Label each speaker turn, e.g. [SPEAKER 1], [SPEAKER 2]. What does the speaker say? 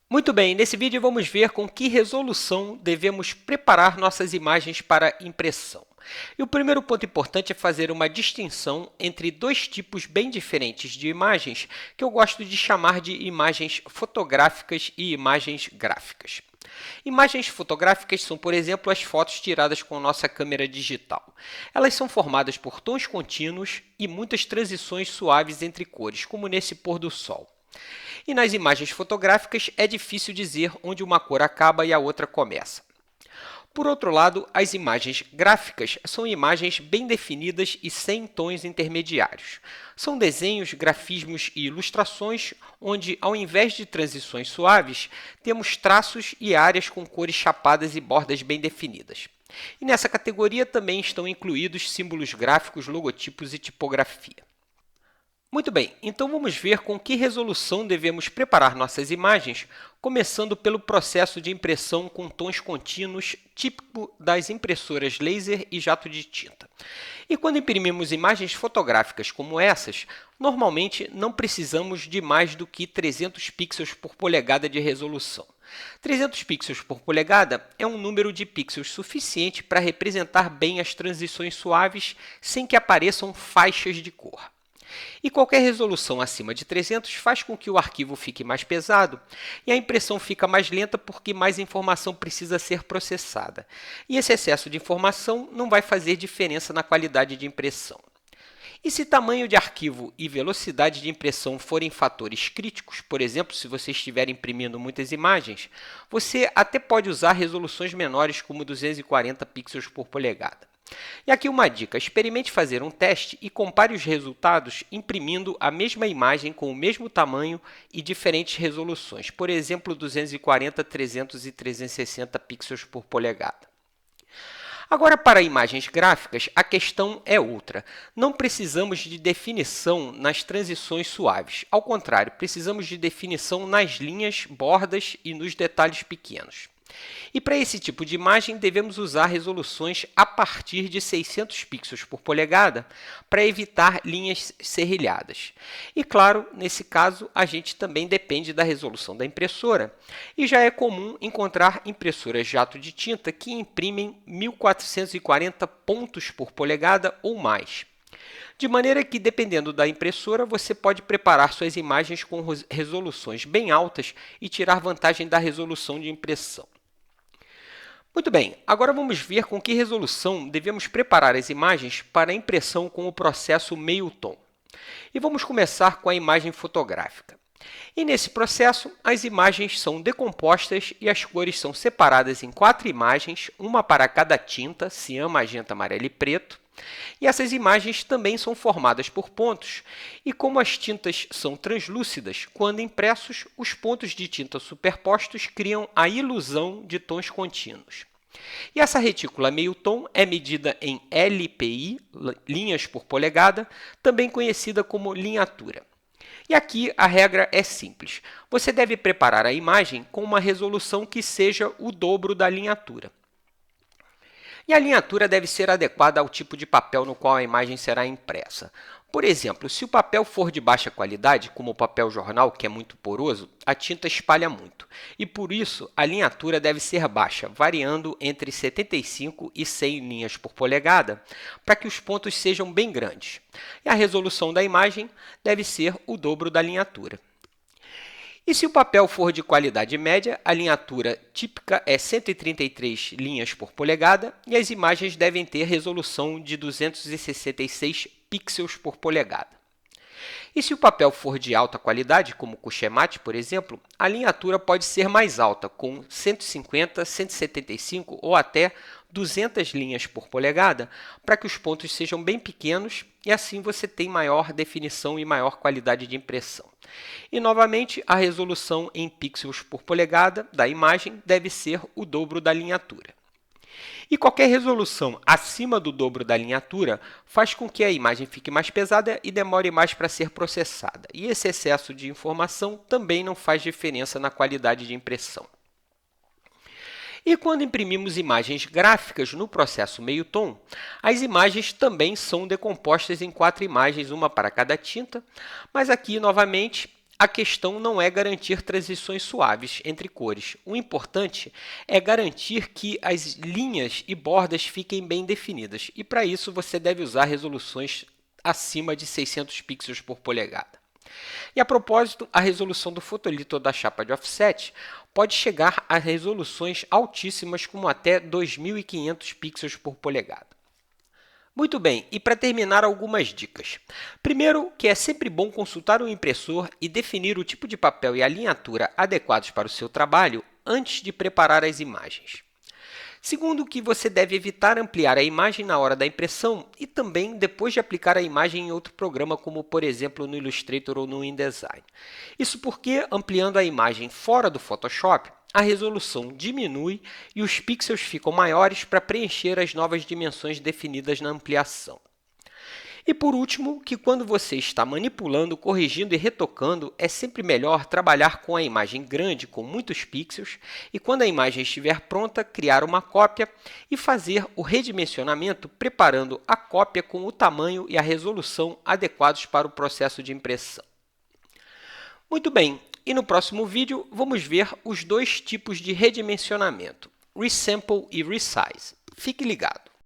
[SPEAKER 1] Muito bem, nesse vídeo vamos ver com que resolução devemos preparar nossas imagens para impressão. E o primeiro ponto importante é fazer uma distinção entre dois tipos bem diferentes de imagens, que eu gosto de chamar de imagens fotográficas e imagens gráficas. Imagens fotográficas são, por exemplo, as fotos tiradas com nossa câmera digital. Elas são formadas por tons contínuos e muitas transições suaves entre cores, como nesse pôr do sol. E nas imagens fotográficas é difícil dizer onde uma cor acaba e a outra começa. Por outro lado, as imagens gráficas são imagens bem definidas e sem tons intermediários. São desenhos, grafismos e ilustrações onde, ao invés de transições suaves, temos traços e áreas com cores chapadas e bordas bem definidas. E nessa categoria também estão incluídos símbolos gráficos, logotipos e tipografia. Muito bem, então vamos ver com que resolução devemos preparar nossas imagens, começando pelo processo de impressão com tons contínuos, típico das impressoras laser e jato de tinta. E quando imprimimos imagens fotográficas como essas, normalmente não precisamos de mais do que 300 pixels por polegada de resolução. 300 pixels por polegada é um número de pixels suficiente para representar bem as transições suaves sem que apareçam faixas de cor. E qualquer resolução acima de 300 faz com que o arquivo fique mais pesado e a impressão fica mais lenta porque mais informação precisa ser processada. E esse excesso de informação não vai fazer diferença na qualidade de impressão. E se tamanho de arquivo e velocidade de impressão forem fatores críticos, por exemplo, se você estiver imprimindo muitas imagens, você até pode usar resoluções menores como 240 pixels por polegada. E aqui uma dica, experimente fazer um teste e compare os resultados imprimindo a mesma imagem com o mesmo tamanho e diferentes resoluções, por exemplo, 240, 300 e 360 pixels por polegada. Agora, para imagens gráficas, a questão é outra. Não precisamos de definição nas transições suaves. Ao contrário, precisamos de definição nas linhas, bordas e nos detalhes pequenos. E para esse tipo de imagem, devemos usar resoluções a partir de 600 pixels por polegada para evitar linhas serrilhadas. E claro, nesse caso, a gente também depende da resolução da impressora. E já é comum encontrar impressoras jato de tinta que imprimem 1440 pontos por polegada ou mais. De maneira que, dependendo da impressora, você pode preparar suas imagens com resoluções bem altas e tirar vantagem da resolução de impressão. Muito bem, agora vamos ver com que resolução devemos preparar as imagens para impressão com o processo meio-tom. E vamos começar com a imagem fotográfica. E nesse processo, as imagens são decompostas e as cores são separadas em 4 imagens, uma para cada tinta, cian, magenta, amarelo e preto. E essas imagens também são formadas por pontos, e como as tintas são translúcidas, quando impressos, os pontos de tinta superpostos criam a ilusão de tons contínuos. E essa retícula meio-tom é medida em LPI, linhas por polegada, também conhecida como linhatura. E aqui a regra é simples. Você deve preparar a imagem com uma resolução que seja o dobro da linhatura. E a linhatura deve ser adequada ao tipo de papel no qual a imagem será impressa. Por exemplo, se o papel for de baixa qualidade, como o papel jornal, que é muito poroso, a tinta espalha muito. E por isso, a linhatura deve ser baixa, variando entre 75 e 100 linhas por polegada, para que os pontos sejam bem grandes. E a resolução da imagem deve ser o dobro da linhatura. E se o papel for de qualidade média, a linhatura típica é 133 linhas por polegada e as imagens devem ter resolução de 266 pixels por polegada. E se o papel for de alta qualidade, como o coucher mate, por exemplo, a linhatura pode ser mais alta, com 150, 175 ou até 200 linhas por polegada, para que os pontos sejam bem pequenos e assim você tem maior definição e maior qualidade de impressão. E, novamente, a resolução em pixels por polegada da imagem deve ser o dobro da linhatura. E qualquer resolução acima do dobro da linhatura faz com que a imagem fique mais pesada e demore mais para ser processada. E esse excesso de informação também não faz diferença na qualidade de impressão. E quando imprimimos imagens gráficas no processo meio-tom, as imagens também são decompostas em 4 imagens, uma para cada tinta, mas aqui, novamente, A questão não é garantir transições suaves entre cores. O importante é garantir que as linhas e bordas fiquem bem definidas. E para isso você deve usar resoluções acima de 600 pixels por polegada. E a propósito, a resolução do fotolito ou da chapa de offset pode chegar a resoluções altíssimas, como até 2.500 pixels por polegada. Muito bem, e para terminar, algumas dicas. Primeiro, que é sempre bom consultar o impressor e definir o tipo de papel e alinhatura adequados para o seu trabalho antes de preparar as imagens. Segundo, que você deve evitar ampliar a imagem na hora da impressão e também depois de aplicar a imagem em outro programa, como por exemplo no Illustrator ou no InDesign. Isso porque, ampliando a imagem fora do Photoshop, a resolução diminui e os pixels ficam maiores para preencher as novas dimensões definidas na ampliação. E por último, que quando você está manipulando, corrigindo e retocando, é sempre melhor trabalhar com a imagem grande com muitos pixels e quando a imagem estiver pronta, criar uma cópia e fazer o redimensionamento preparando a cópia com o tamanho e a resolução adequados para o processo de impressão. Muito bem, e no próximo vídeo vamos ver os dois tipos de redimensionamento, Resample e Resize. Fique ligado!